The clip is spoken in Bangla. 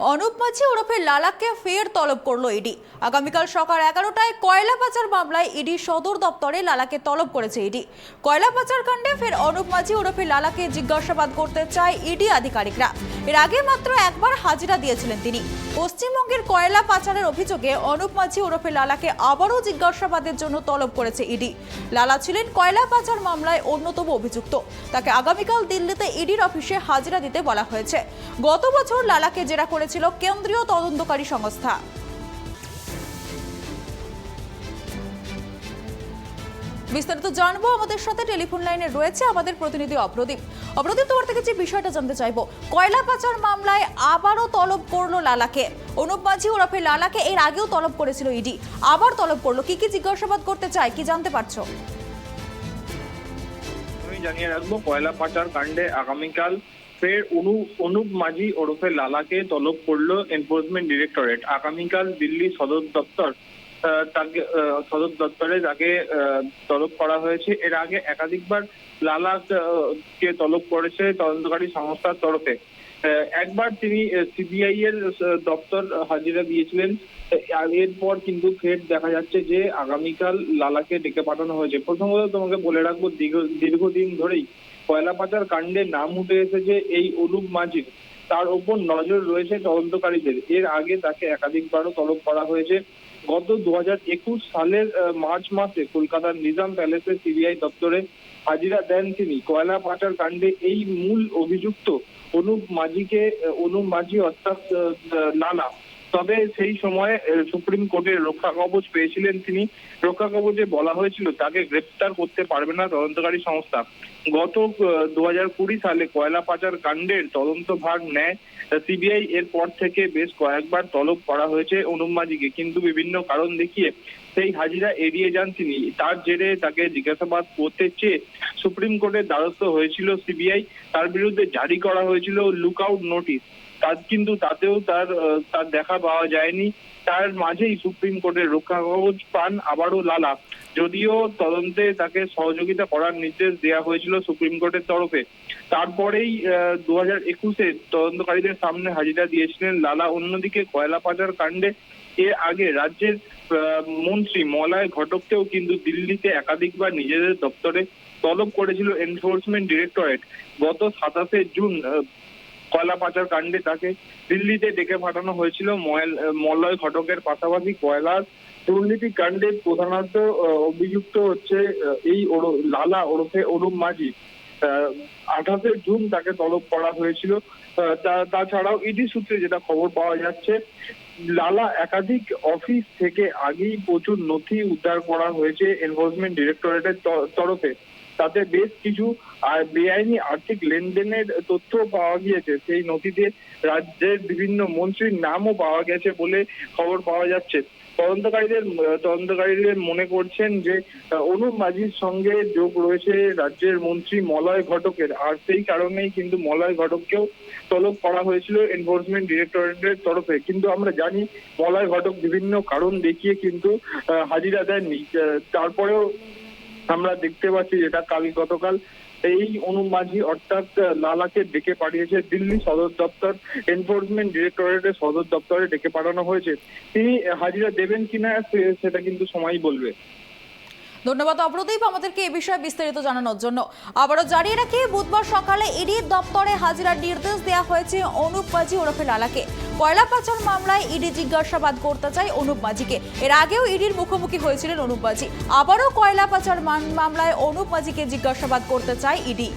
অনুপ মাঝি ওরফে লালাকে ফের তলব করলো ইডি। আগামীকাল সকাল 11টায় কয়লা পাচার মামলায় ইডি সদর দপ্তরে লালাকে তলব করেছে ইডি। কয়লা পাচার কাণ্ডে ফের অনুপ মাঝি ওরফে লালাকে জিজ্ঞাসাবাদ করতে চায় ইডি আধিকারিকরা। এর আগে মাত্র একবার হাজিরা দিয়েছিলেন তিনি। পশ্চিমবঙ্গের কয়লা পাচারের অভিযোগে অনুপ মাঝি ওরফে লালাকে আবারও জিজ্ঞাসাবাদের জন্য তলব করেছে ইডি। লালা ছিলেন কয়লা পাচার মামলায় অন্যতম অভিযুক্ত। তাকে আগামীকাল দিল্লিতে ইডির অফিসে হাজিরা দিতে বলা হয়েছে। গত বছর লালাকে জেরা করেছিল কেন্দ্রীয় তদন্তকারী সংস্থা। বিস্তারিত জানবো, আমাদের সাথে টেলিফোন লাইনে রয়েছে আমাদের প্রতিনিধি অপ্রদীপ। অপ্রদীপ, তোমার থেকে যে বিষয়টা জানতে চাইবো, কয়লা পাচার মামলায় আবারও তলব করলো লালাকে। অনুপ মাঝি ওরফে লালাকে এর আগেও তলব করেছিল ইডি, আবার তলব করলো। কি কি জিজ্ঞাসাবাদ করতে চায়, কি জানতে পারছো? আমি জানিয়ে রাখবো, কয়লা পাচার কাণ্ডে আগামীকাল ফের অনুপ মাঝি ওরফে লালাকে তলব করলো এনফোর্সমেন্ট ডিরেক্টরেট। আগামীকাল দিল্লি সদর দপ্তরে তাকে তলব করা হয়েছে। এর আগে একাধিকবার লালাকে তলব করেছে তদন্তকারী সংস্থার তরফে। একবার তিনি সিবিআই এর দপ্তর হাজিরা দিয়েছিলেন। এরপর কিন্তু ফের দেখা যাচ্ছে যে আগামীকাল লালাকে ডেকে পাঠানো হয়েছে। প্রথমত তোমাকে বলে রাখবো, দীর্ঘদিন ধরেই কয়লা পাচার কাণ্ডে নাম উঠে এসেছে এই অনুপ মাঝির। তার ওপর নজর রয়েছে তদন্তকারীদের। এর আগে তাকে একাধিকবারও তলব করা হয়েছে। গত 2021 সালের মার্চ মাসে কলকাতার নিজাম প্যালেসের সিবিআই দপ্তরে হাজিরা দেন তিনি। কয়লা পাচার কাণ্ডে এই মূল অভিযুক্ত অনুপ মাঝি অর্থাৎ লালা। তবে সেই সময় সুপ্রিম কোর্টের রক্ষা কবচ পেয়েছিলেন তিনি। রক্ষা কবচে বলা হয়েছিল তাকে গ্রেপ্তার করতে পারবে না তদন্তকারী সংস্থা। গত 2020 সালে কয়লা পাচার কাণ্ডের তদন্ত ভার নেয় সিবিআই। এর পর থেকে বেশ কয়েকবার তলব করা হয়েছে অনুপ মাঝিকে, কিন্তু বিভিন্ন কারণ দেখিয়ে সেই হাজিরা এড়িয়ে যান তিনি। তার জেরে তাকে জিজ্ঞাসাবাদ করতে চেয়ে সুপ্রিম কোর্টের দ্বারস্থ হয়েছিল সিবিআই। তার বিরুদ্ধে জারি করা হয়েছিল লুকআউট নোটিশ। কিন্তু তাতেও তার দেখা পাওয়া যায়নি। তার মাঝেই সুপ্রিম কোর্টের রক্ষা কবচ পান আবারও লালা। যদিও তদন্তে তাকে সহযোগিতা করার নির্দেশ দেওয়া হয়েছিল সুপ্রিম কোর্টের তরফে। তারপরেই 2021-এ তদন্তকারীদের সামনে হাজিরা দিয়েছিলেন লালা। অন্যদিকে কয়লা পাচার কাণ্ডে এর আগে রাজ্যের মন্ত্রী মলয় ঘটককেও কিন্তু দিল্লিতে একাধিকবার নিজেদের দপ্তরে তলব করেছিল এনফোর্সমেন্ট ডিরেক্টরেট। গত 27 জুন কয়লা পাচার কাণ্ডে তাকে দিল্লিতে ডেকে পাঠানো হয়েছিল। মলয় ঘটকের পাশাপাশি কয়লার দুর্নীতি কাণ্ডে প্রধানত অভিযুক্ত হচ্ছে এই লালা ওরফে অনুপ মাঝি। 28 জুন তাকে তলব করা হয়েছিল। তাছাড়াও ইডি সূত্রে যেটা খবর পাওয়া যাচ্ছে, লালা একাধিক অফিস থেকে আগেই প্রচুর নথি উদ্ধার করা হয়েছে এনফোর্সমেন্ট ডিরেক্টরেটের তরফে। তাতে বেশ কিছু বেআইনি আর্থিক লেনদেনের তথ্য পাওয়া গিয়েছে। সেই নথিতে রাজ্যের বিভিন্ন মন্ত্রীর নামও পাওয়া গেছে বলে খবর পাওয়া যাচ্ছে। তদন্তকারীদের মনে করছেন যে অনুপ মাঝির সঙ্গে যোগ রয়েছে রাজ্যের মন্ত্রী মলয় ঘটকের। আর সেই কারণেই কিন্তু মলয় ঘটককেও তলব করা হয়েছিল এনফোর্সমেন্ট ডিরেক্টরেটের তরফে। কিন্তু আমরা জানি মলয় ঘটক বিভিন্ন কারণ দেখিয়ে কিন্তু হাজিরা দেননি। তারপরেও আমরা দেখতে পাচ্ছি যেটা গতকাল এই অনুপ মাঝি অর্থাৎ লালাকে ডেকে পাঠিয়েছে দিল্লি সদর দপ্তর। এনফোর্সমেন্ট ডিরেক্টরেটের সদর দপ্তরে ডেকে পাঠানো হয়েছে। তিনি হাজিরা দেবেন কিনা সেটা কিন্তু সময়ই বলবে। ধন্যবাদ অপ্রদীপ আমাদেরকে এই বিষয়ে বিস্তারিত জানানোর জন্য। আবারও জানিয়ে রাখি, বুধবার সকালে ইডির দপ্তরে হাজিরার নির্দেশ দেওয়া হয়েছে অনুপ মাঝি ওরফে লালাকে। কয়লা পাচার মামলায় ইডি জিজ্ঞাসাবাদ করতে চায় অনুপ মাঝিকে। এর আগেও ইডির মুখোমুখি হয়েছিলেন অনুপ মাঝি। আবারও কয়লা পাচার মামলায় অনুপ মাঝিকে জিজ্ঞাসাবাদ করতে চায় ইডি।